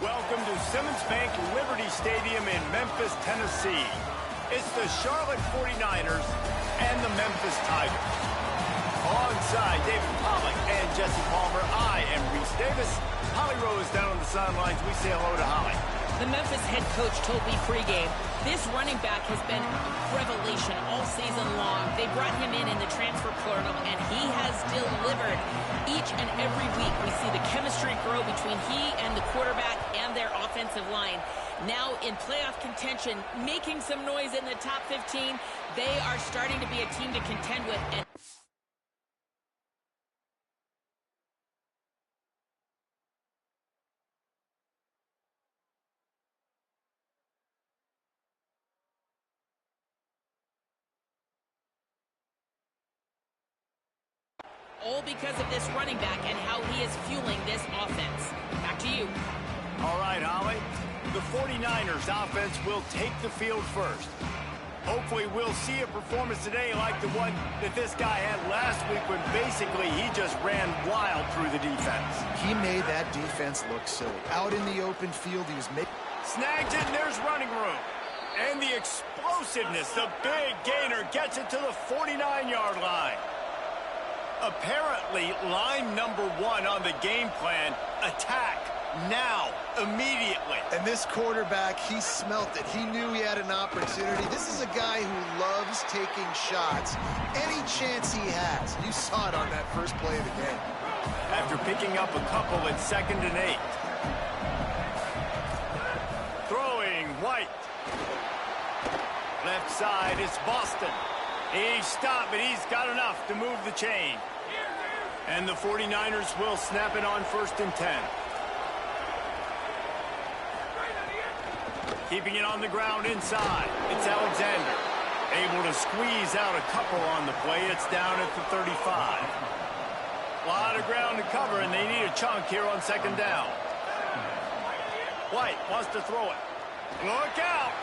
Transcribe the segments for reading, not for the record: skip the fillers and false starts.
Welcome to Simmons Bank Liberty Stadium in Memphis, Tennessee. It's the Charlotte 49ers and the Memphis Tigers. Alongside David Pollack and Jesse Palmer, I am Reese Davis. Holly Rose down on the sidelines. We say hello to Holly. The Memphis head coach told me pregame, this running back has been revelation all season long. They brought him in the transfer portal, and he has delivered. Each and every week, we see the chemistry grow between he and the quarterback and their offensive line. Now in playoff contention, making some noise in the top 15, they are starting to be a team to contend with. And all because of this running back and how he is fueling this offense. Back to you. All right, Holly. The 49ers offense will take the field first. Hopefully we'll see a performance today like the one that this guy had last week when basically he just ran wild through the defense. He made that defense look silly. Out in the open field, he was making... Snags it, and there's running room. And the explosiveness, the big gainer gets it to the 49-yard line. Apparently, line number one on the game plan, attack, now, immediately. And this quarterback, he smelt it. He knew he had an opportunity. This is a guy who loves taking shots any chance he has. You saw it on that first play of the game. After picking up a couple at 2nd and 8. Throwing, White. Left side, it's Boston. He stopped, but he's got enough to move the chain. And the 49ers will snap it on 1st and 10. Keeping it on the ground inside. It's Alexander. Able to squeeze out a couple on the play. It's down at the 35. A lot of ground to cover, and they need a chunk here on 2nd down. White wants to throw it. Look out!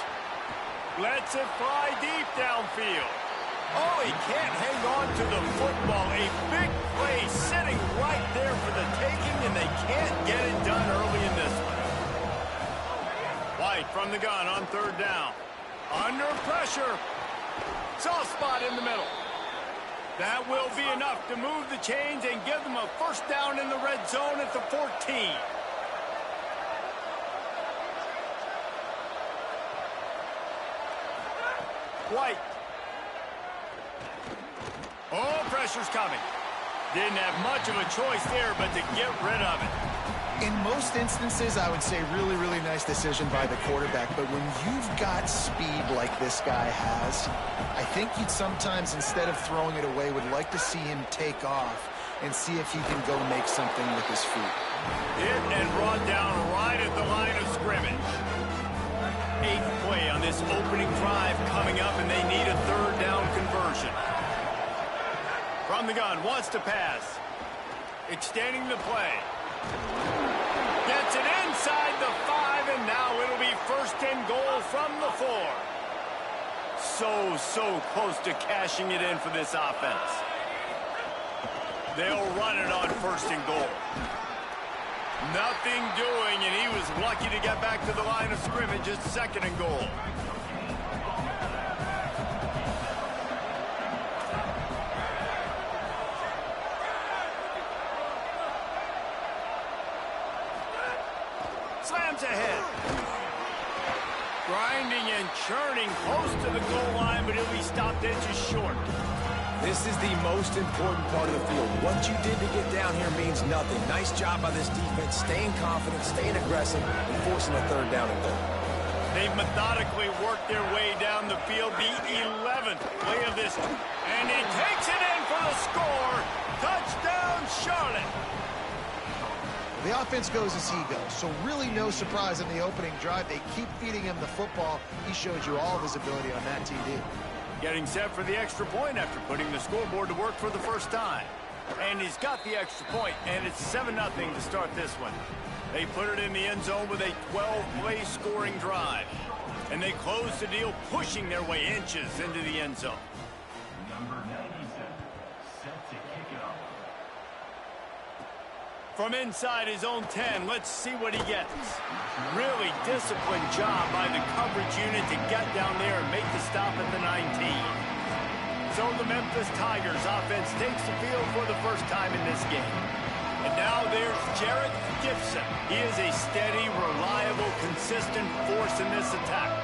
Lets it fly deep downfield. Oh, he can't hang on to the football. A big play sitting right there for the taking, and they can't get it done early in this one. White from the gun on 3rd down. Under pressure. Soft spot in the middle. That will be enough to move the chains and give them a 1st down in the red zone at the 14. White. Oh, pressure's coming. Didn't have much of a choice there, but to get rid of it. In most instances, I would say really, really nice decision by the quarterback. But when you've got speed like this guy has, I think you'd sometimes, instead of throwing it away, would like to see him take off and see if he can go make something with his feet. Hit and brought down right at the line of scrimmage. 8th play on this opening drive coming up, and they need a 3rd down conversion. From the gun, wants to pass. Extending the play. Gets it inside the 5, and now it'll be 1st and goal from the 4. So close to cashing it in for this offense. They'll run it on 1st and goal. Nothing doing, and he was lucky to get back to the line of scrimmage at 2nd and goal. Slams ahead. Grinding and churning close to the goal line, but he'll be stopped inches short. This is the most important part of the field. What you did to get down here means nothing. Nice job by this defense, staying confident, staying aggressive, and forcing a 3rd down and goal. They've methodically worked their way down the field, the 11th play of this, and he takes it in for the score. Touchdown, Charlotte. The offense goes as he goes, so really no surprise in the opening drive. They keep feeding him the football. He showed you all of his ability on that TD. Getting set for the extra point after putting the scoreboard to work for the first time. And he's got the extra point, and it's 7-0 to start this one. They put it in the end zone with a 12-play scoring drive. And they close the deal, pushing their way inches into the end zone. Number 97, set to kick it off. From inside his own 10, let's see what he gets. Really disciplined job by the coverage unit to get down there and make the stop at the 19. So the Memphis Tigers offense takes the field for the first time in this game. And now there's Jarrett Gibson. He is a steady, reliable, consistent force in this attack.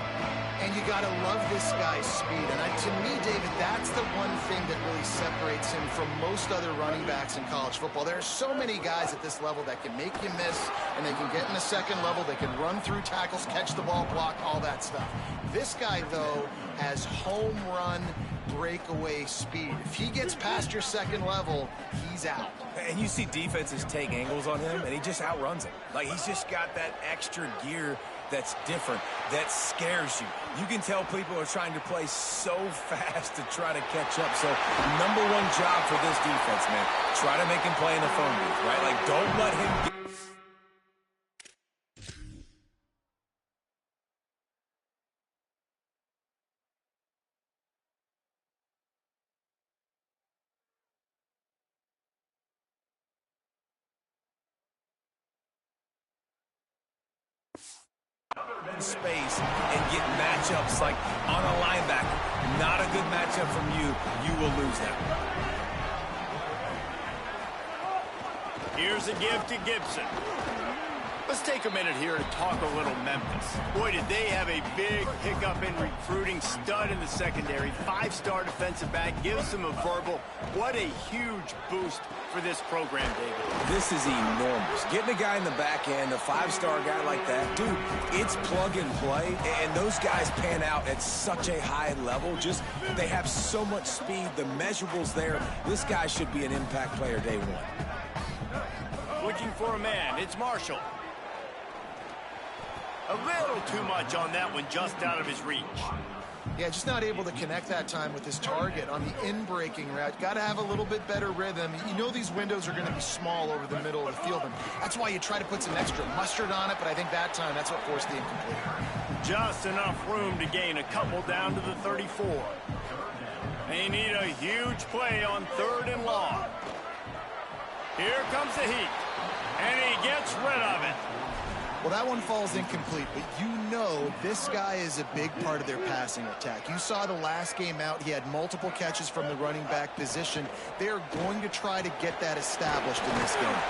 And you got to love this guy's speed. And to me, David, that's the one thing that really separates him from most other running backs in college football. There are so many guys at this level that can make you miss, and they can get in the second level. They can run through tackles, catch the ball, block, all that stuff. This guy, though, has home run breakaway speed. If he gets past your second level, he's out. And you see defenses take angles on him, and he just outruns them. Like, he's just got that extra gear that's different, that scares you. You can tell people are trying to play so fast to try to catch up. So, number one job for this defense, man, try to make him play in the phone booth, right? Like, don't let him get... space and get matchups like on a linebacker. Not a good matchup from you. You will lose that. Here's a give to Gibson. Let's take a minute here to talk a little Memphis. Boy, did they have a big pickup in recruiting. Stud in the secondary. 5-star defensive back. Gives them a verbal. What a huge boost for this program, David. This is enormous. Getting a guy in the back end, a 5-star guy like that, dude, it's plug and play, and those guys pan out at such a high level. Just, they have so much speed. The measurables there. This guy should be an impact player day one. Looking for a man. It's Marshall. A little too much on that one, just out of his reach. Yeah, just not able to connect that time with his target on the in-breaking route. Got to have a little bit better rhythm. You know these windows are going to be small over the middle of the field, and that's why you try to put some extra mustard on it, but I think that time that's what forced the incomplete. Just enough room to gain a couple down to the 34. They need a huge play on 3rd and long. Here comes the heat, and he gets rid of it. Well, that one falls incomplete, but you know this guy is a big part of their passing attack. You saw the last game out. He had multiple catches from the running back position. They're going to try to get that established in this game.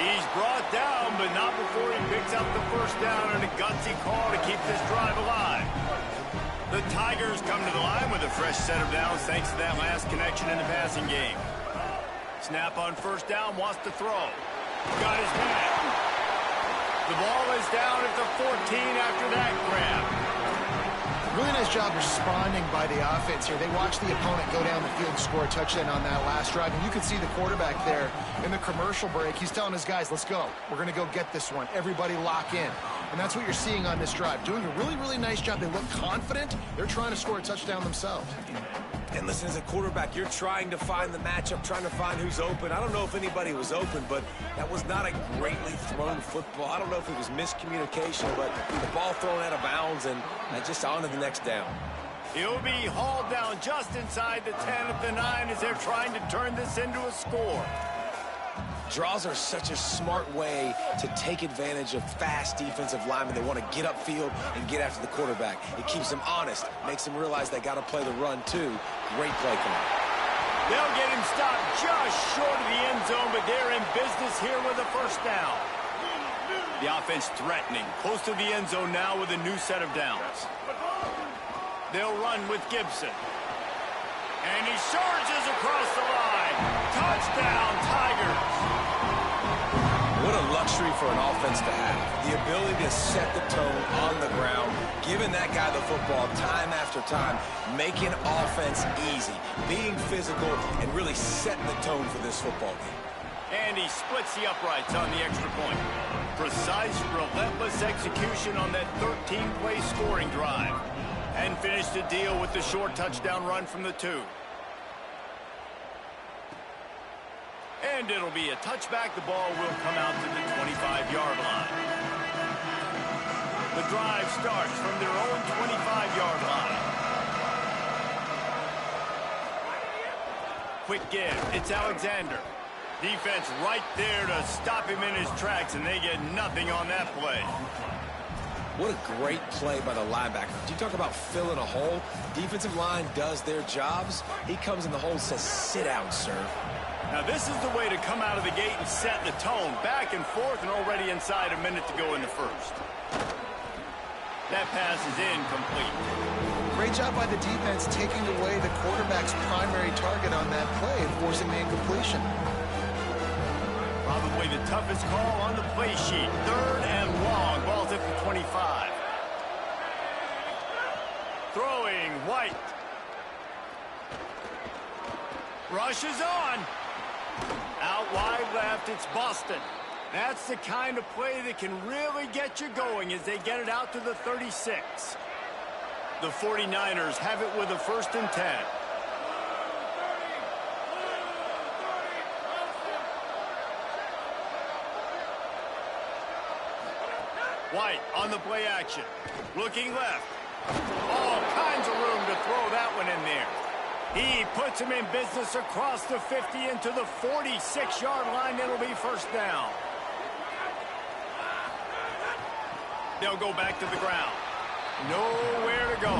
He's brought down, but not before he picks up the first down and a gutsy call to keep this drive alive. The Tigers come to the line with a fresh set of downs thanks to that last connection in the passing game. Snap on first down, wants to throw. Got his man. The ball is down at the 14 after that grab. Really nice job responding by the offense here. They watched the opponent go down the field and score a touchdown on that last drive. And you can see the quarterback there in the commercial break. He's telling his guys, let's go. We're going to go get this one. Everybody lock in. And that's what you're seeing on this drive. Doing a really, really nice job. They look confident. They're trying to score a touchdown themselves. And listen, as a quarterback, you're trying to find the matchup, trying to find who's open. I don't know if anybody was open, but that was not a greatly thrown football. I don't know if it was miscommunication, but the ball thrown out of bounds and just on to the next down. He'll be hauled down just inside the 10 at the 9 as they're trying to turn this into a score. Draws are such a smart way to take advantage of fast defensive linemen. They want to get upfield and get after the quarterback. It keeps them honest, makes them realize they got to play the run too. Great play call. They'll get him stopped just short of the end zone, but they're in business here with a first down. The offense threatening, close to the end zone now with a new set of downs. They'll run with Gibson. And he surges across the line. Touchdown, Tigers. What a luxury for an offense to have. The ability to set the tone on the ground, giving that guy the football time after time, making offense easy, being physical, and really setting the tone for this football game. And he splits the uprights on the extra point. Precise, relentless execution on that 13-play scoring drive. And finished the deal with the short touchdown run from the 2. And it'll be a touchback. The ball will come out to the 25-yard line. The drive starts from their own 25-yard line. Quick give. It's Alexander. Defense right there to stop him in his tracks, and they get nothing on that play. What a great play by the linebacker. You talk about filling a hole. Defensive line does their jobs. He comes in the hole and says, sit down, sir. Now, this is the way to come out of the gate and set the tone. Back and forth and already inside a minute to go in the first. That pass is incomplete. Great job by the defense taking away the quarterback's primary target on that play and forcing the incompletion. Probably the toughest call on the play sheet. 3rd and long. Ball's at the 25. Throwing, White. Rushes on. Out wide left, it's Boston. That's the kind of play that can really get you going as they get it out to the 36. The 49ers have it with a 1st and 10. White on the play action. Looking left. All kinds of room to throw that one in there. He puts him in business across the 50 into the 46-yard line. It'll be 1st down. They'll go back to the ground. Nowhere to go.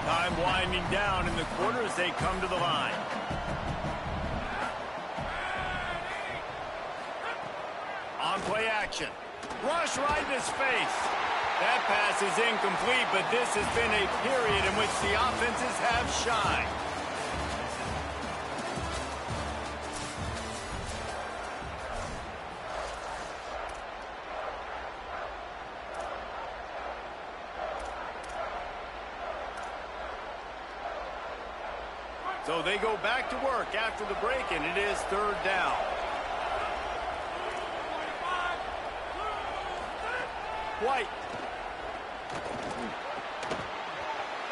Time winding down in the quarter as they come to the line. On play action. Rush right in his face. That pass is incomplete, but this has been a period in which the offenses have shined. So they go back to work after the break, and it is 3rd down. White.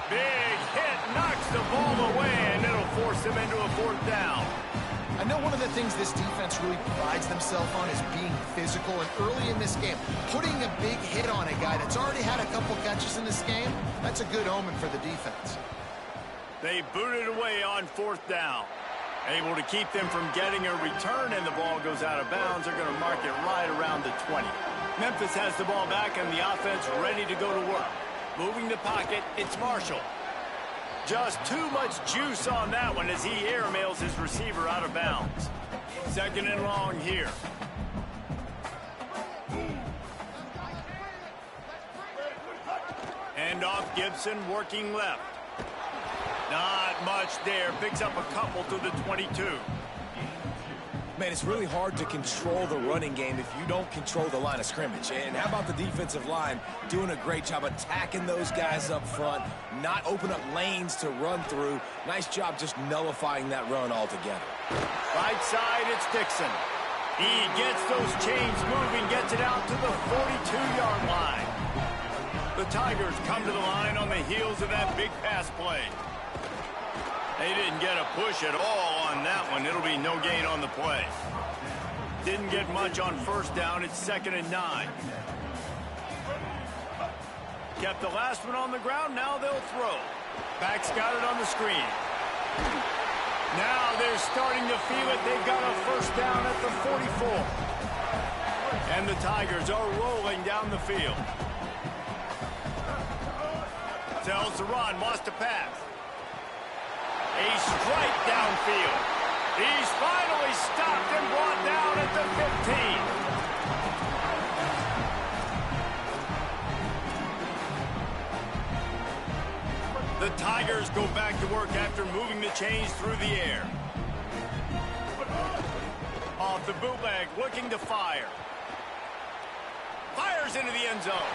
Big hit, knocks the ball away, and it'll force them into a 4th down. I know one of the things this defense really prides themselves on is being physical, and early in this game, putting a big hit on a guy that's already had a couple catches in this game, that's a good omen for the defense. They boot it away on 4th down. Able to keep them from getting a return, and the ball goes out of bounds. They're going to mark it right around the 20. Memphis has the ball back, and the offense ready to go to work. Moving the pocket, it's Marshall. Just too much juice on that one as he airmails his receiver out of bounds. 2nd and long here. Hand off Gibson, working left. Not much there. Picks up a couple to the 22. Man, it's really hard to control the running game if you don't control the line of scrimmage. And how about the defensive line doing a great job attacking those guys up front, not open up lanes to run through. Nice job just nullifying that run altogether. Right side, it's Dixon. He gets those chains moving, gets it out to the 42-yard line. The Tigers come to the line on the heels of that big pass play. They didn't get a push at all on that one. It'll be no gain on the play. Didn't get much on 1st down. It's 2nd and 9. Kept the last one on the ground. Now they'll throw. Back's got it on the screen. Now they're starting to feel it. They've got a 1st down at the 44. And the Tigers are rolling down the field. Tells to run. Lost a pass. A strike downfield. He's finally stopped and brought down at the 15. The Tigers go back to work after moving the chains through the air. Off the bootleg, looking to fire. Fires into the end zone.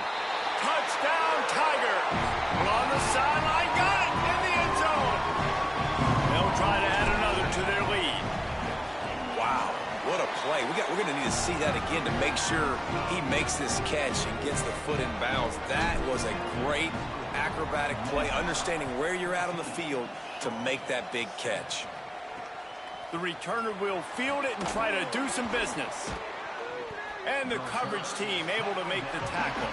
Touchdown, Tigers. On the sideline, got it in the end zone. They'll try to add another to their lead. Wow, what a play. We're going to need to see that again to make sure he makes this catch and gets the foot in bounds. That was a great acrobatic play, understanding where you're at on the field to make that big catch. The returner will field it and try to do some business. And the coverage team able to make the tackle.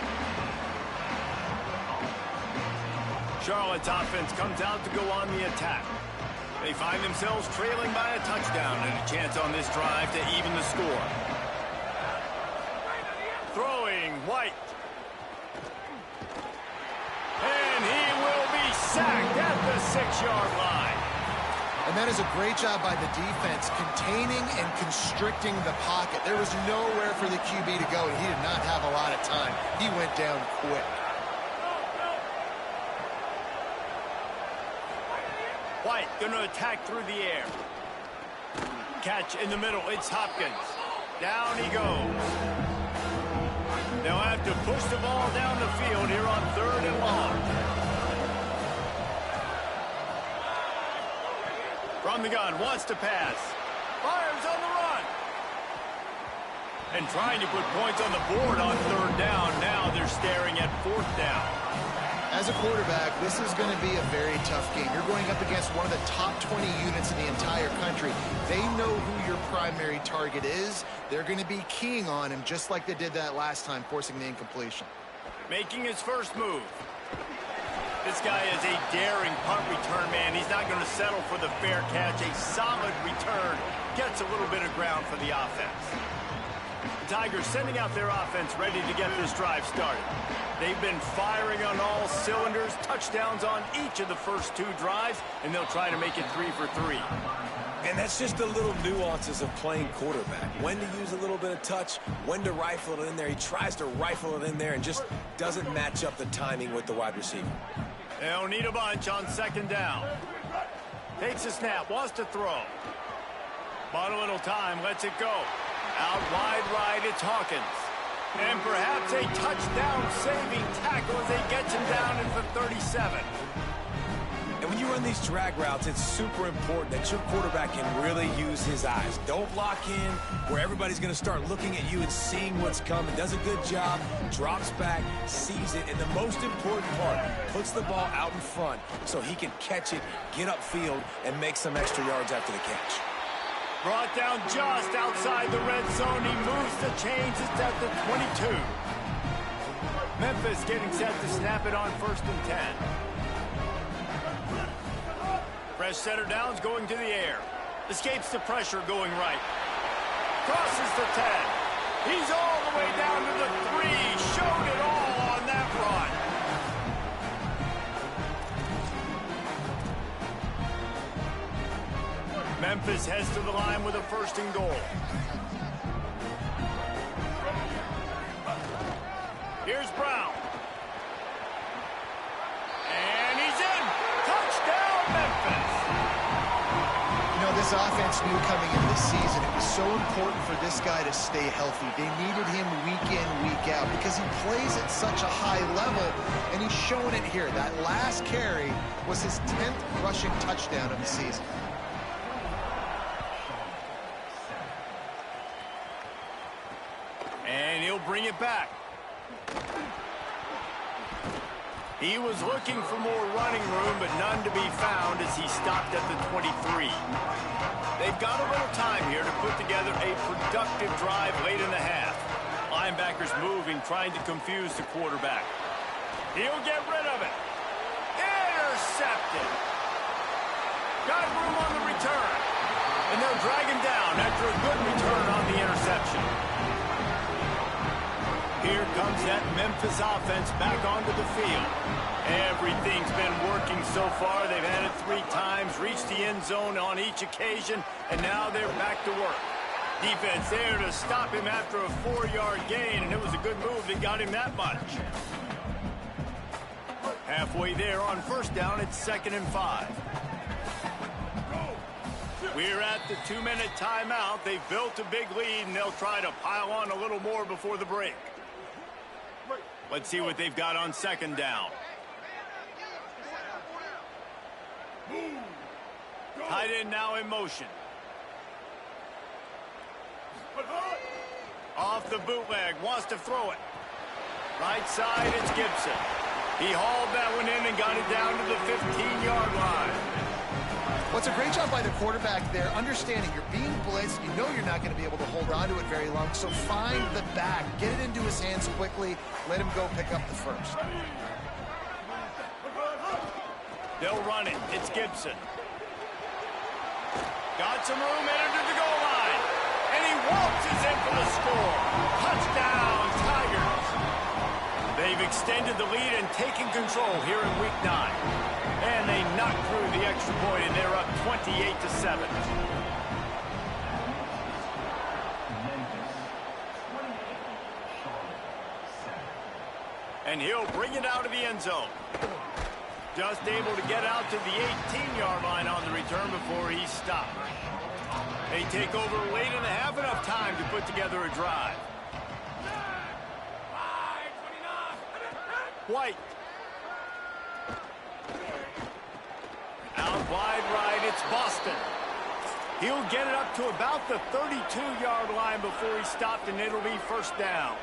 Charlotte's offense comes out to go on the attack. They find themselves trailing by a touchdown and a chance on this drive to even the score. Throwing White. And he will be sacked at the 6-yard line. And that is a great job by the defense, containing and constricting the pocket. There was nowhere for the QB to go, and he did not have a lot of time. He went down quick. White going to attack through the air. Catch in the middle. It's Hopkins. Down he goes. They'll have to push the ball down the field here on 3rd and long. From the gun, wants to pass. Fires on the run. And trying to put points on the board on 3rd down. Now they're staring at 4th down. As a quarterback, this is going to be a very tough game. You're going up against one of the top 20 units in the entire country. They know who your primary target is. They're going to be keying on him just like they did that last time, forcing the incompletion. Making his first move. This guy is a daring punt return man. He's not going to settle for the fair catch. A solid return. Gets a little bit of ground for the offense. The Tigers sending out their offense ready to get this drive started. They've been firing on all cylinders, touchdowns on each of the first 2 drives, and they'll try to make it 3 for 3. And that's just the little nuances of playing quarterback. When to use a little bit of touch, when to rifle it in there. He tries to rifle it in there and just doesn't match up the timing with the wide receiver. They'll need a bunch on 2nd down. Takes a snap, wants to throw. Bought a little time, lets it go. Out wide right, it's Hawkins. And perhaps a touchdown-saving tackle as they get him down at the 37. And when you run these drag routes, it's super important that your quarterback can really use his eyes. Don't lock in where everybody's going to start looking at you and seeing what's coming. Does a good job, drops back, sees it, and the most important part, puts the ball out in front so he can catch it, get upfield, and make some extra yards after the catch. Brought down just outside the red zone. He moves the chains. It's at the 22. Memphis getting set to snap it on 1st and 10. Fresh setter downs going to the air. Escapes the pressure going right. Crosses the 10. He's all the way down to the 3. Showed it all on that run. Memphis heads to the line with a 1st and goal. Here's Brown. And he's in. Touchdown, Memphis. You know, this offense knew coming into the season it was so important for this guy to stay healthy. They needed him week in, week out because he plays at such a high level, and he's showing it here. That last carry was his 10th rushing touchdown of the season. And he'll bring it back. He was looking for more running room, but none to be found as he stopped at the 23. They've got a little time here to put together a productive drive late in the half. Linebackers moving, trying to confuse the quarterback. He'll get rid of it. Intercepted. Got room on the return. And they'll drag him down after a good return on the interception. Here comes that Memphis offense back onto the field. Everything's been working so far. They've had it 3 times, reached the end zone on each occasion, and now they're back to work. Defense there to stop him after a 4-yard gain, and it was a good move that got him that much. Halfway there on 1st down, it's 2nd and 5. We're at the 2-minute timeout. They've built a big lead, and they'll try to pile on a little more before the break. Let's see what they've got on 2nd down. Tight end now in motion. Off the bootleg, wants to throw it. Right side, it's Gibson. He hauled that one in and got it down to the 15-yard line. Well, it's a great job by the quarterback there, understanding you're being blitzed, you know you're not going to be able to hold on to it very long, so find the back, get it into his hands quickly, let him go pick up the 1st. They'll run it. It's Gibson. Got some room headed to the goal line. And he waltzes in for the score. Touchdown, Tigers. They've extended the lead and taken control here in Week 9. And they knocked through the extra point, and they're up 28-7. And he'll bring it out of the end zone. Just able to get out to the 18-yard line on the return before he stopped. They take over late in the half, enough time to put together a drive. White. Out wide right, it's Boston. He'll get it up to about the 32-yard line before he stopped, and it'll be first down.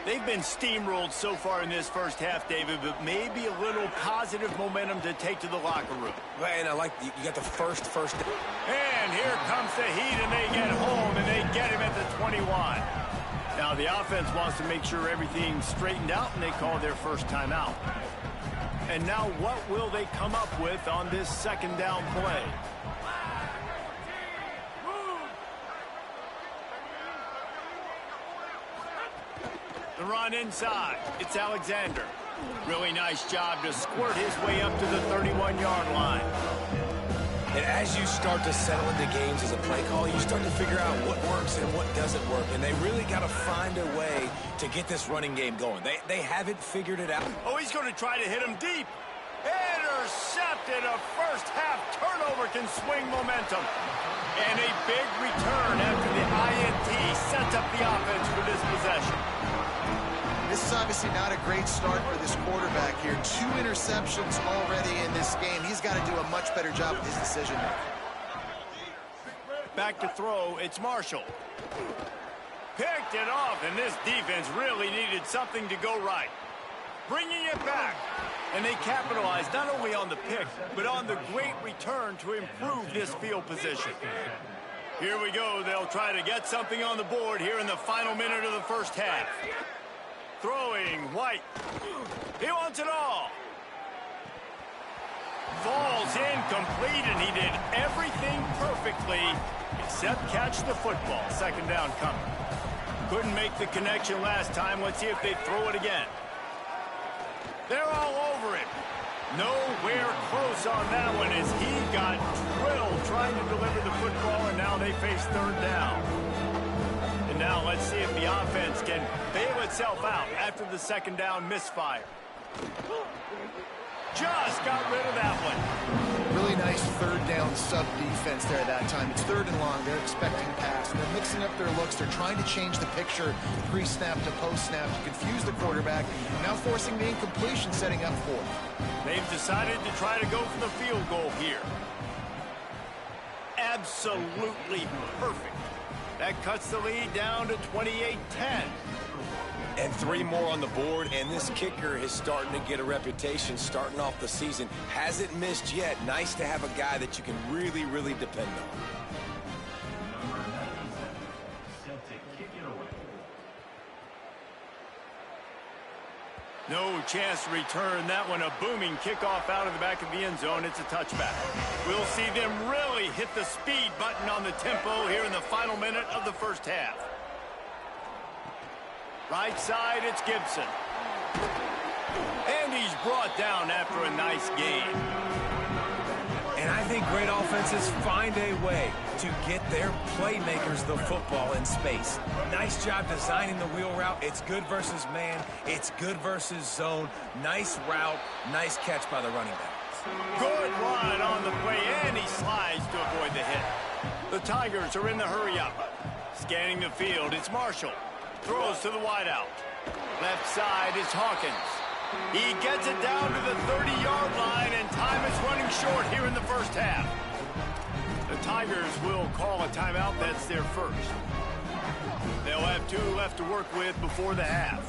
They've been steamrolled so far in this first half, David, but maybe a little positive momentum to take to the locker room. And I like you got the first down. And here comes the heat, and they get home, and they get him at the 21. Now, the offense wants to make sure everything's straightened out, and they call their first timeout. And now what will they come up with on this second down play? The run inside. It's Alexander. Really nice job to squirt his way up to the 31-yard line. And as you start to settle into games as a play call, you start to figure out what works and what doesn't work. And they really got to find a way to get this running game going. They haven't figured it out. Oh, he's going to try to hit him deep. Intercepted. A first-half turnover can swing momentum. And a big return after the INT sets up the offense for this possession. This is obviously not a great start for this quarterback here. 2 interceptions already in this game. He's got to do a much better job with his decision-making. Back to throw, it's Marshall. Picked it off, and this defense really needed something to go right. Bringing it back. And they capitalized not only on the pick, but on the great return to improve this field position. Here we go. They'll try to get something on the board here in the final minute of the first half. Throwing, White. He wants it all. Falls incomplete, and he did everything perfectly except catch the football. Second down coming. Couldn't make the connection last time. Let's see if they throw it again. They're all over it. Nowhere close on that one as he got drilled trying to deliver the football, and now they face third down. And now let's see if the offense can bail itself out after the second down misfire. Just got rid of that one. Really nice third down sub defense there that time. It's third and long. They're expecting pass. And they're mixing up their looks. They're trying to change the picture pre-snap to post-snap to confuse the quarterback. Now forcing the incompletion, setting up for it. They've decided to try to go for the field goal here. Absolutely perfect. That cuts the lead down to 28-10. And 3 more on the board, and this kicker is starting to get a reputation starting off the season. Hasn't missed yet. Nice to have a guy that you can really, really depend on. No chance to return that one. A booming kickoff out of the back of the end zone. It's a touchback. We'll see them really hit the speed button on the tempo here in the final minute of the first half. Right side, it's Gibson. And he's brought down after a nice gain. And I think great offenses find a way to get their playmakers the football in space. Nice job designing the wheel route. It's good versus man. It's good versus zone. Nice route. Nice catch by the running back. Good run on the play, and he slides to avoid the hit. The Tigers are in the hurry-up. Scanning the field, it's Marshall. Throws to the wideout. Left side is Hawkins. He gets it down to the 30-yard line, and time is running short here in the first half. The Tigers will call a timeout. That's their first. They'll have 2 left to work with before the half.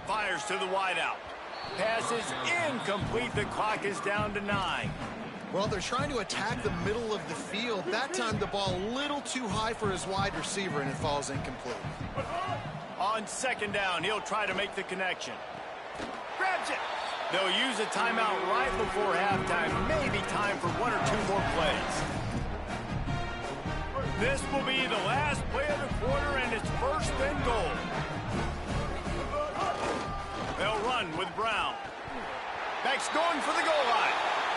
Fires to the wideout. Pass is incomplete. The clock is down to 9. Well, they're trying to attack the middle of the field. That time the ball a little too high for his wide receiver, and it falls incomplete. On second down, he'll try to make the connection. Grabs it. They'll use a timeout right before halftime. Maybe time for 1 or 2 more plays. This will be the last play of the quarter, and it's first and goal. They'll run with Brown. Beck's going for the goal line.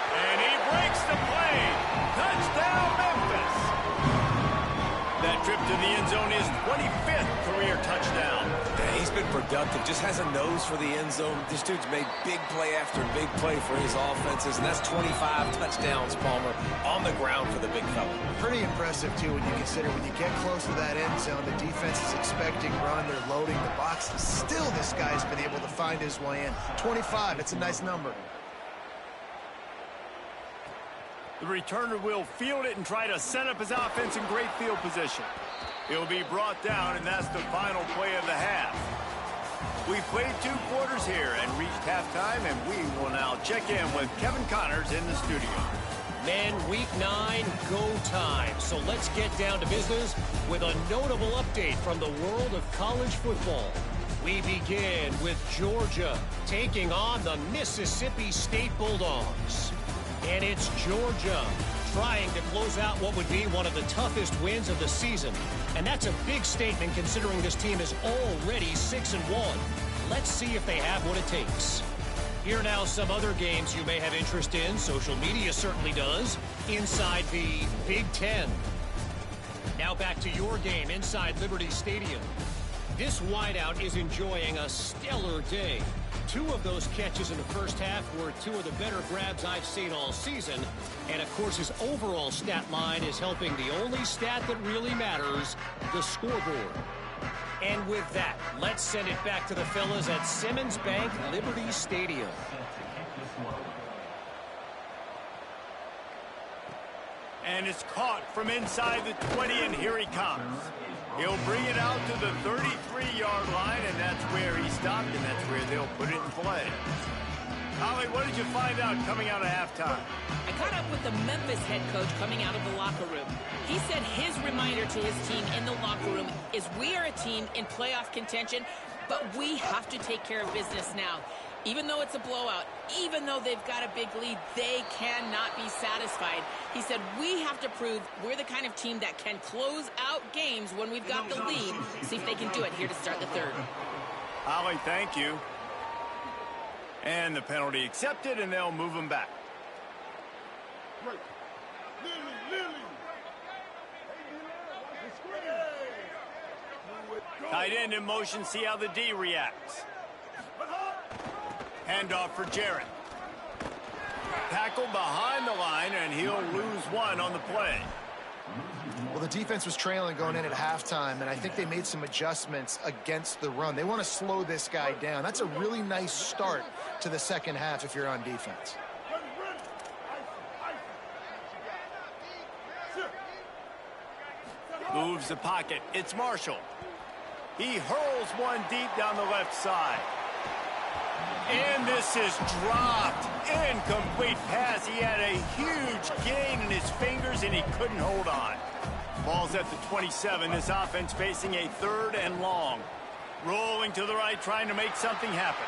And he breaks the play. Touchdown, Memphis. That trip to the end zone is 25th career touchdown. Yeah, he's been productive. Just has a nose for the end zone. This dude's made big play after big play for his offenses, and that's 25 touchdowns, Palmer, on the ground for the big fella. Pretty impressive, too, when you consider when you get close to that end zone, the defense is expecting run, they're loading the box. Still, this guy's been able to find his way in. 25, it's a nice number. The returner will field it and try to set up his offense in great field position. He'll be brought down, and that's the final play of the half. We've played 2 quarters here and reached halftime, and we will now check in with Kevin Connors in the studio. Men, week 9, go time. So let's get down to business with a notable update from the world of college football. We begin with Georgia taking on the Mississippi State Bulldogs. And it's Georgia trying to close out what would be one of the toughest wins of the season. And that's a big statement considering this team is already 6-1. Let's see if they have what it takes. Here now some other games you may have interest in. Social media certainly does. Inside the Big Ten. Now back to your game inside Liberty Stadium. This wideout is enjoying a stellar day. 2 of those catches in the first half were 2 of the better grabs I've seen all season. And, of course, his overall stat line is helping the only stat that really matters, the scoreboard. And with that, let's send it back to the fellas at Simmons Bank Liberty Stadium. And it's caught from inside the 20, and here he comes. He'll bring it out to the 33-yard line, and that's where he stopped, and that's where they'll put it in play. Holly, what did you find out coming out of halftime? I caught up with the Memphis head coach coming out of the locker room. He said his reminder to his team in the locker room is we are a team in playoff contention, but we have to take care of business now. Even though it's a blowout, even though they've got a big lead, they cannot be satisfied. He said we have to prove we're the kind of team that can close out games when we've got the lead. See if they can do it here to start the third. Holly, thank you. And the penalty accepted, and they'll move him back. Tight end in motion, see how the D reacts. Handoff for Jarrett. Tackle behind the line, and he'll lose 1 on the play. Well, the defense was trailing going in at halftime, and I think they made some adjustments against the run. They want to slow this guy down. That's a really nice start to the second half if you're on defense. Moves the pocket. It's Marshall. He hurls one deep down the left side. And this is dropped. Incomplete pass. He had a huge gain in his fingers, and he couldn't hold on. Ball's at the 27. This offense facing a 3rd and long. Rolling to the right, trying to make something happen.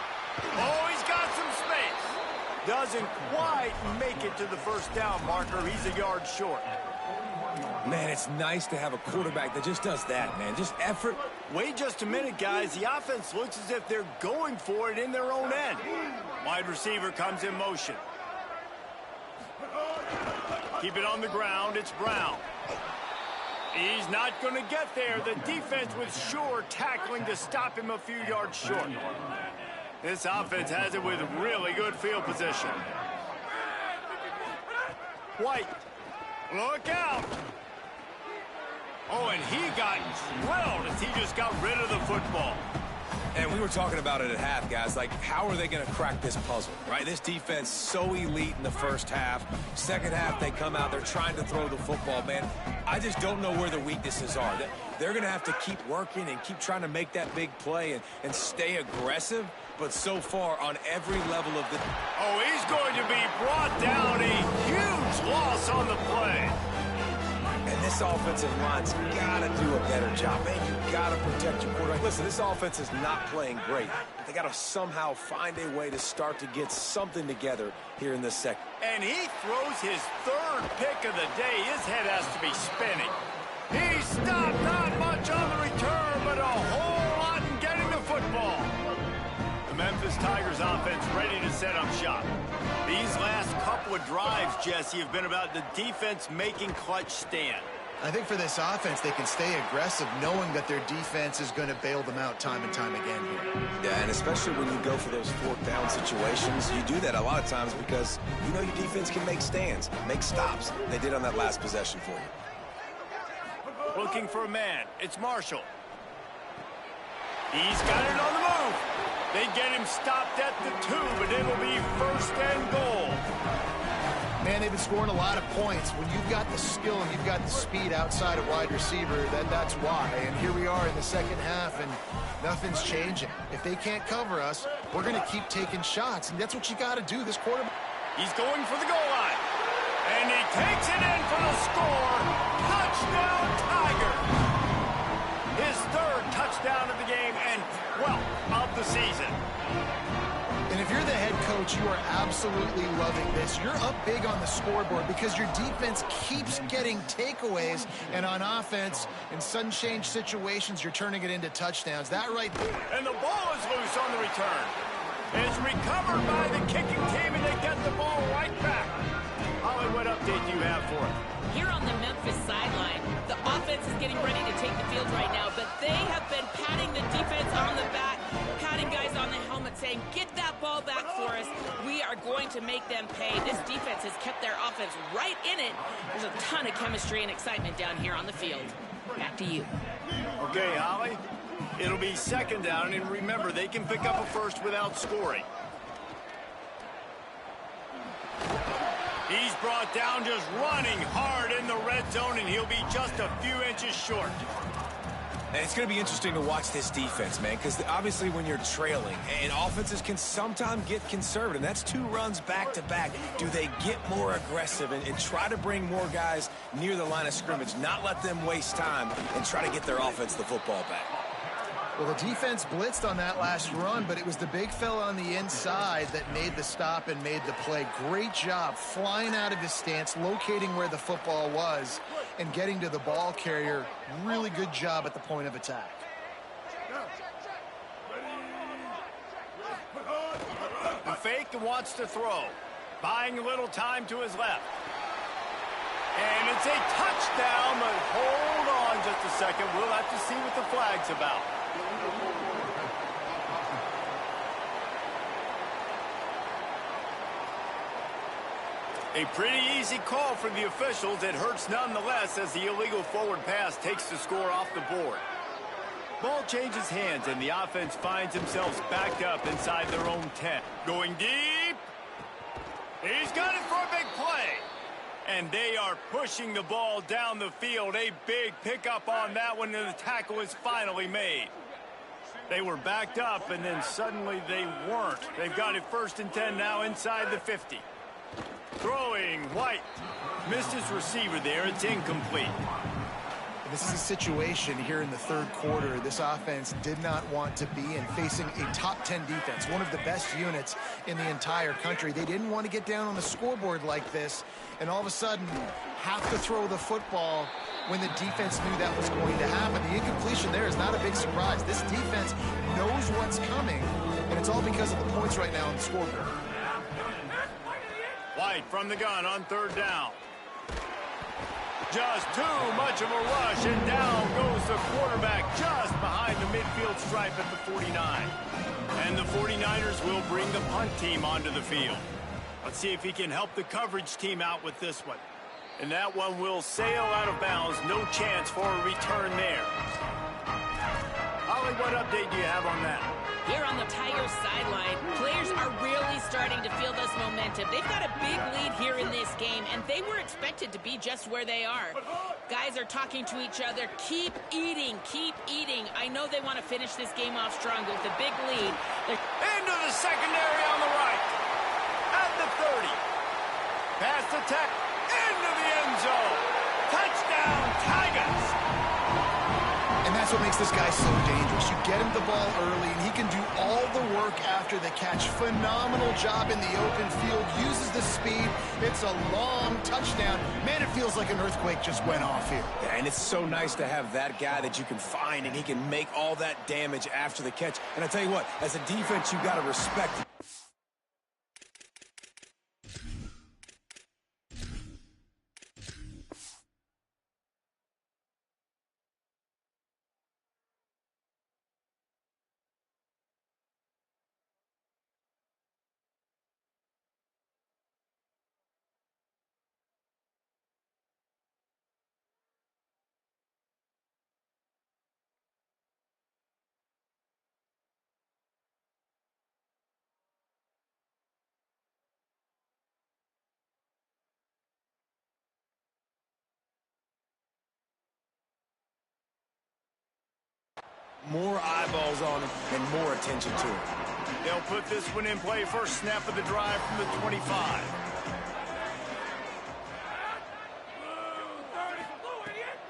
Oh, he's got some space. Doesn't quite make it to the first down marker. He's a yard short. Man, it's nice to have a quarterback that just does that, man. Just effort. Wait just a minute, guys. The offense looks as if they're going for it in their own end. Wide receiver comes in motion. Keep it on the ground. It's Brown. He's not going to get there. The defense with Shore tackling to stop him a few yards short. This offense has it with really good field position. White. Look out. Oh, and he got drilled as he just got rid of the football. And we were talking about it at half, guys. Like, how are they going to crack this puzzle, right? This defense so elite in the first half. Second half, they come out. They're trying to throw the football, man. I just don't know where the weaknesses are. They're going to have to keep working and keep trying to make that big play and stay aggressive. But so far, on every level of the... Oh, he's going to be brought down. A huge loss on the play. And this offensive line's got to do a better job. Man, you got to protect your quarterback. Listen, this offense is not playing great. They got to somehow find a way to start to get something together here in this second. And he throws his third pick of the day. His head has to be spinning. He stopped, not much on the return, but a whole lot in getting the football. The Memphis Tigers offense ready to set up shop. These last couple of drives, Jesse, have been about the defense making clutch stand. I think for this offense, they can stay aggressive knowing that their defense is going to bail them out time and time again here. Yeah, and especially when you go for those fourth down situations, you do that a lot of times because you know your defense can make stands, make stops. They did on that last possession for you. Looking for a man. It's Marshall. He's got it on the move. They get him stopped at the 2, but it'll be first and goal. Man, they've been scoring a lot of points. When you've got the skill and you've got the speed outside of wide receiver, that's why. And here we are in the second half, and nothing's changing. If they can't cover us, we're going to keep taking shots, and that's what you got to do this quarterback. He's going for the goal line. And he takes it in for the score. Touchdown, Tiger. His third touchdown of the game and, well, of the season. And if you're the head coach, you are absolutely loving this. You're up big on the scoreboard because your defense keeps getting takeaways, and on offense, in sudden change situations, you're turning it into touchdowns. That right there. And the ball is loose on the return. It's recovered by the kicking team, and they get the ball right back. Holly, what update do you have for it? Here on the Memphis sideline, the offense is getting ready to take the field right now, but they have been patting the defense on the back, patting guys on the helmet, saying, get that ball back for us. We are going to make them pay. This defense has kept their offense right in it. There's a ton of chemistry and excitement down here on the field. Back to you. Okay, Holly. It'll be second down, and remember, they can pick up a first without scoring. He's brought down just running hard in the red zone, and he'll be just a few inches short. And it's going to be interesting to watch this defense, man, because obviously when you're trailing, and offenses can sometimes get conservative, and that's 2 runs back-to-back. Do they get more aggressive and try to bring more guys near the line of scrimmage, not let them waste time, and try to get their offense the football back? Well, the defense blitzed on that last run, but it was the big fella on the inside that made the stop and made the play. Great job flying out of his stance, locating where the football was, and getting to the ball carrier. Really good job at the point of attack. The fake wants to throw. Buying a little time to his left. And it's a touchdown, but hold on just a second. We'll have to see what the flag's about. A pretty easy call for the officials. It hurts nonetheless as the illegal forward pass takes the score off the board. Ball changes hands, and the offense finds themselves backed up inside their own 10. Going deep. He's got it for a big play. And they are pushing the ball down the field. A big pickup on that one, and the tackle is finally made. They were backed up, and then suddenly they weren't. They've got it first and 10 now inside the 50. Throwing, White. Missed his receiver there. It's incomplete. This is a situation here in the third quarter this offense did not want to be in, facing a top 10 defense, one of the best units in the entire country. They didn't want to get down on the scoreboard like this, and all of a sudden have to throw the football when the defense knew that was going to happen. The incompletion there is not a big surprise. This defense knows what's coming, and it's all because of the points right now on the scoreboard. White from the gun on third down. Just too much of a rush, and down goes the quarterback just behind the midfield stripe at the 49. And the 49ers will bring the punt team onto the field. Let's see if he can help the coverage team out with this one. And that one will sail out of bounds. No chance for a return there. Holly, what update do you have on that? Here on the Tigers sideline, players are really starting to feel this momentum. They've got a big lead here in this game, and they were expected to be just where they are. Guys are talking to each other. Keep eating, keep eating. I know they want to finish this game off strong with a big lead. Into the secondary on the right. At the 30. Pass attack into the end zone. Touchdown, That's what makes this guy so dangerous. You get him the ball early, and he can do all the work after the catch. Phenomenal job in the open field. Uses the speed. It's a long touchdown. Man, it feels like an earthquake just went off here. Yeah, and it's so nice to have that guy that you can find, and he can make all that damage after the catch. And I tell you what, as a defense, you got to respect him. More eyeballs on him and more attention to him. They'll put this one in play. First snap of the drive from the 25.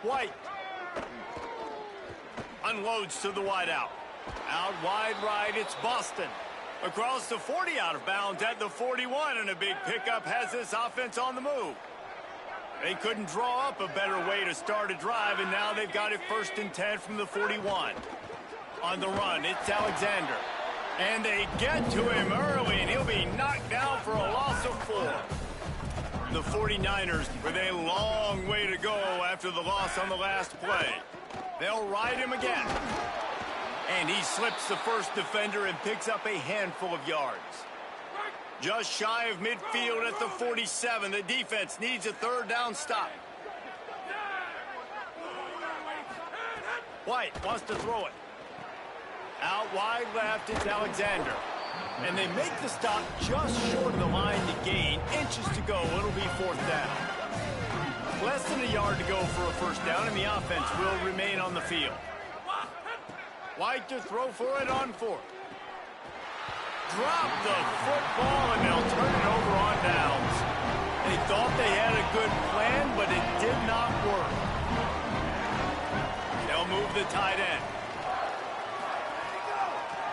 White unloads to the wideout. Out wide right, it's Boston. Across the 40, out of bounds at the 41, and a big pickup has this offense on the move. They couldn't draw up a better way to start a drive, and now they've got it 1st and 10 from the 41. On the run, it's Alexander. And they get to him early, and he'll be knocked down for a loss of 4. The 49ers with a long way to go after the loss on the last play. They'll ride him again. And he slips the first defender and picks up a handful of yards. Just shy of midfield at the 47. The defense needs a 3rd down stop. White wants to throw it. Out wide left, it's Alexander. And they make the stop just short of the line to gain. Inches to go, it'll be 4th down. Less than a yard to go for a 1st down, and the offense will remain on the field. White to throw for it on 4th. Drop the football, and they'll turn it over on downs. They thought they had a good plan, but it did not work. They'll move the tight end.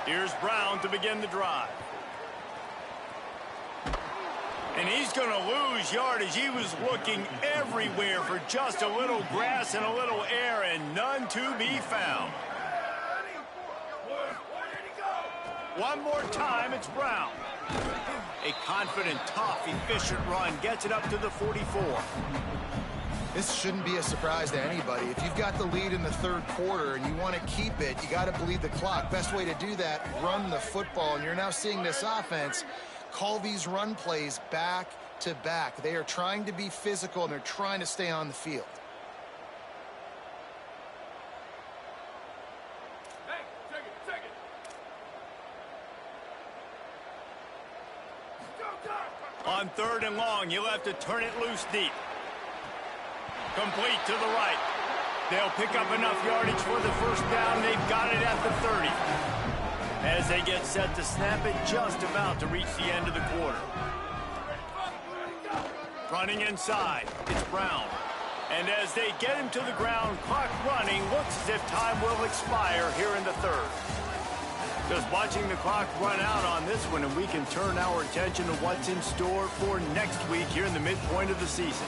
Here's Brown to begin the drive. And he's going to lose yardage. He was looking everywhere for just a little grass and a little air, and none to be found. One more time, it's Brown. A confident, tough, efficient run gets it up to the 44. This shouldn't be a surprise to anybody. If you've got the lead in the 3rd quarter and you want to keep it, you got to bleed the clock. Best way to do that, run the football. And you're now seeing this offense call these run plays back to back. They are trying to be physical, and they're trying to stay on the field. On 3rd and long, you'll have to turn it loose deep. Complete to the right. They'll pick up enough yardage for the 1st down. They've got it at the 30. As they get set to snap it, just about to reach the end of the quarter. Running inside, it's Brown. And as they get him to the ground, clock running, looks as if time will expire here in the 3rd. Just watching the clock run out on this one, and we can turn our attention to what's in store for next week here in the midpoint of the season.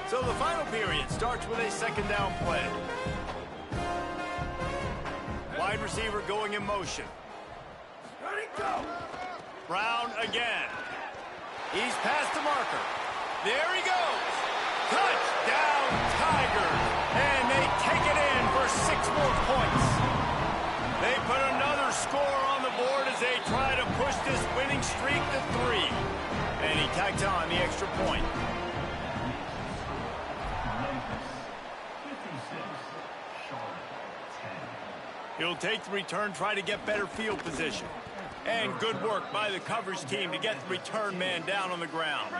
So the final period starts with a 2nd down play. Wide receiver going in motion. Ready, go! Brown again. He's past the marker. There he goes. Touchdown, Tigers. And they take it in for 6 more points. They put another score on the board as they try to push this winning streak to 3. And he tacks on the extra point. He'll take the return, try to get better field position. And good work by the coverage team to get the return man down on the ground.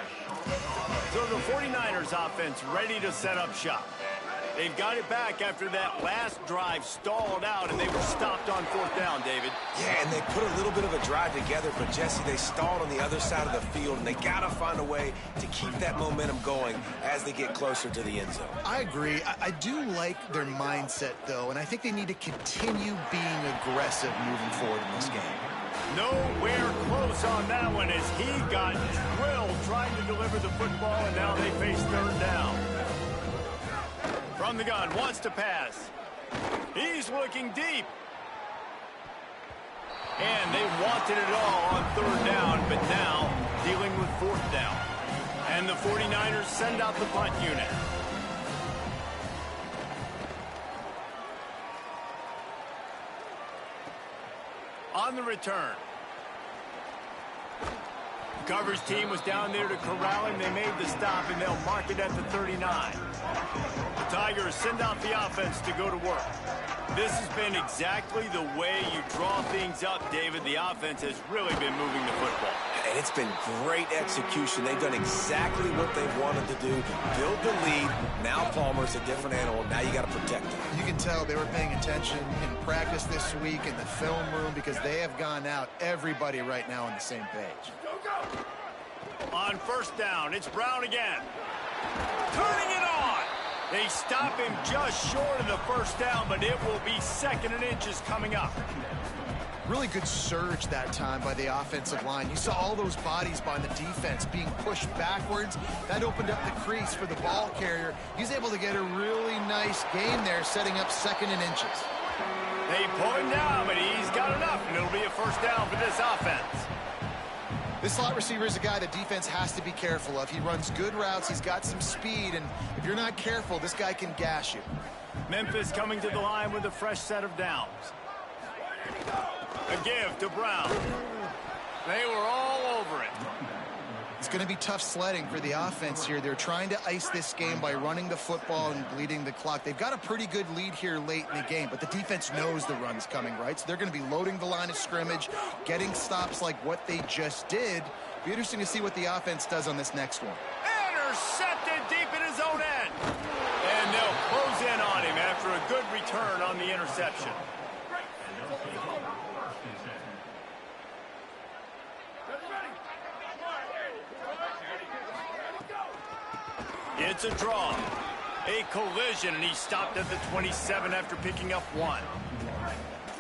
So the 49ers offense ready to set up shop. They've got it back after that last drive stalled out, and they were stopped on 4th down, David. Yeah, and they put a little bit of a drive together, but, Jesse, they stalled on the other side of the field, and they got to find a way to keep that momentum going as they get closer to the end zone. I agree. I do like their mindset, though, and I think they need to continue being aggressive moving forward in this game. Nowhere close on that one as he got drilled trying to deliver the football, and now they face 3rd down. From the gun, wants to pass. He's looking deep. And they wanted it all on 3rd down, but now dealing with 4th down. And the 49ers send out the punt unit. On the return. Coverage team was down there to corral him. They made the stop, and they'll mark it at the 39. The Tigers send out the offense to go to work. This has been exactly the way you draw things up, David. The offense has really been moving the football. And it's been great execution. They've done exactly what they've wanted to do. Build the lead. Now Palmer's a different animal. Now you got to protect him. You can tell they were paying attention in practice this week in the film room because they have gone out, everybody right now on the same page. On 1st down, it's Brown again. Turning it on. They stop him just short of the 1st down, but it will be 2nd and inches coming up. Really good surge that time by the offensive line. You saw all those bodies by the defense being pushed backwards. That opened up the crease for the ball carrier. He's able to get a really nice gain there, setting up 2nd and inches. They pull him down, but he's got enough, and it'll be a 1st down for this offense. This slot receiver is a guy the defense has to be careful of. He runs good routes. He's got some speed, and if you're not careful, this guy can gash you. Memphis coming to the line with a fresh set of downs. A give to Brown. They were all over it. It's going to be tough sledding for the offense here. They're trying to ice this game by running the football and bleeding the clock. They've got a pretty good lead here late in the game, but the defense knows the run's coming, right? So they're going to be loading the line of scrimmage, getting stops like what they just did. Be interesting to see what the offense does on this next one. Intercepted deep in his own end. And they'll close in on him after a good return on the interception. It's a draw. A collision, and he stopped at the 27 after picking up 1.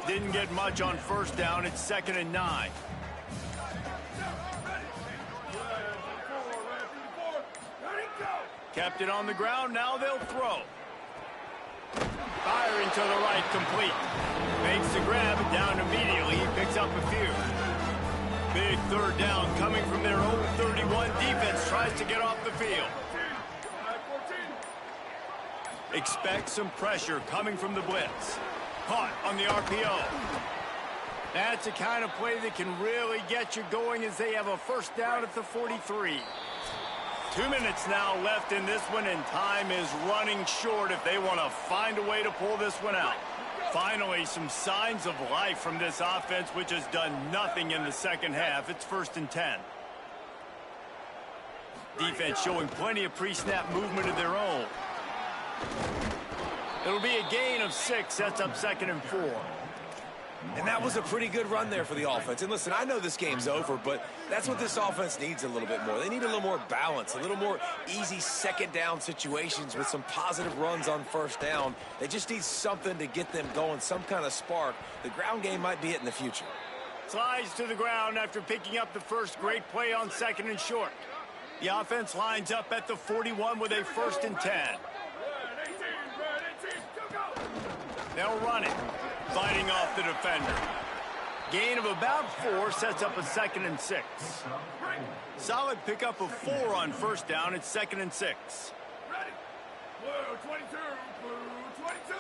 Didn't get much on 1st down. It's 2nd and 9. Kept it on the ground. Now they'll throw. Firing to the right, complete. Makes the grab, down immediately. He picks up a few. Big 3rd down coming from their own 31. Defense tries to get off the field. Expect some pressure coming from the blitz. Caught on the RPO. That's the kind of play that can really get you going as they have a 1st down at the 43. 2 minutes now left in this one, and time is running short if they want to find a way to pull this one out. Finally, some signs of life from this offense, which has done nothing in the 2nd half. It's 1st and 10. Defense showing plenty of pre-snap movement of their own. It'll be a gain of 6. Sets up 2nd and 4. And that was a pretty good run there for the offense. And listen, I know this game's over, but that's what this offense needs a little bit more. They need a little more balance, a little more easy 2nd down situations with some positive runs on 1st down. They just need something to get them going, some kind of spark. The ground game might be it in the future. Slides to the ground after picking up the first great play on 2nd and short. The offense lines up at the 41 with a 1st and 10. They'll run it, fighting off the defender. Gain of about 4 sets up a 2nd and 6. Solid pickup of 4 on 1st down. It's 2nd and 6. Ready. Blue 22, blue 22.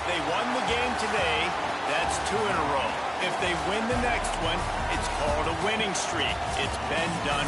They won the game today. That's 2 in a row. If they win the next one, it's called a winning streak. It's been done.